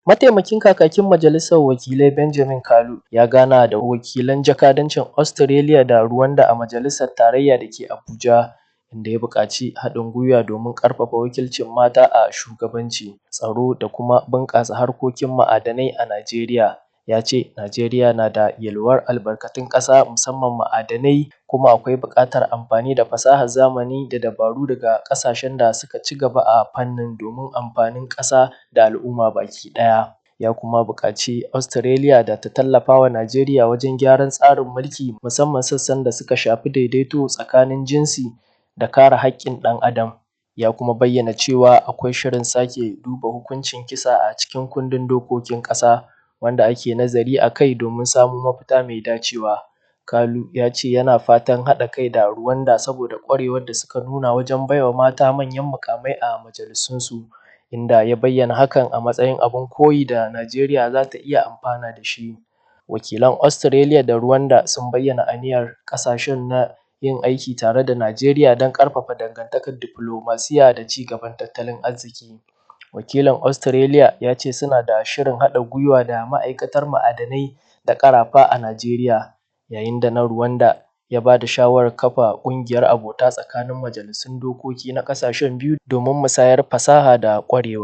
Mataimakin kakakin Majalisar Wakilai Benjamin Kalu ya gana da wakilan jakadancin Australia da Rwanda a Majalisar Tarayya da ke Abuja, inda ya buƙaci haɗin gwiwa domin ƙarfafa wakilcin mata a shugabanci, tsaro da kuma bunƙasa harkokin ma'adanai a Najeriya. Ya ce Najeriya na da yalwar albarkatun ƙasa musamman ma'adanai, kuma akwai buƙatar amfani da fasahar zamani da dabaru daga ƙasashen da suka ci gaba a fannin domin amfanin ƙasa da al'umma baki ɗaya. Ya kuma buƙaci Australia da ta tallafa wa Najeriya wajen gyaran tsarin mulki musamman sassan da suka shafi daidaito tsakanin jinsi da kare haƙƙin ɗan adam. Ya kuma bayyana cewa akwai shirin sake duba hukuncin kisa a cikin kundin dokokin ƙasa, wanda ake nazari a kai domin samo mafita mai dacewa. Kalu ya ce yana fatan haɗa kai da Rwanda saboda ƙwarewar da suka nuna wajen baiwa mata manyan muƙamai a majalisunsu, inda ya bayyana hakan a matsayin abin koyi da Najeriya za ta iya amfana da shi. Wakilan Australia da Rwanda sun bayyana aniyar ƙasashen na yin aiki tare da Najeriya don ƙarfafa dangantakar diflomasiyya da ci gaban tattalin arziki. Wakilin Australia ya ce suna da shirin haɗa gwiwa da ma'aikatar ma'adanai da ƙarafa a Najeriya, yayin da na Rwanda ya ba da shawarar kafa ƙungiyar abota tsakanin majalisun dokoki na ƙasashen biyu domin musayar fasaha da ƙwarewa.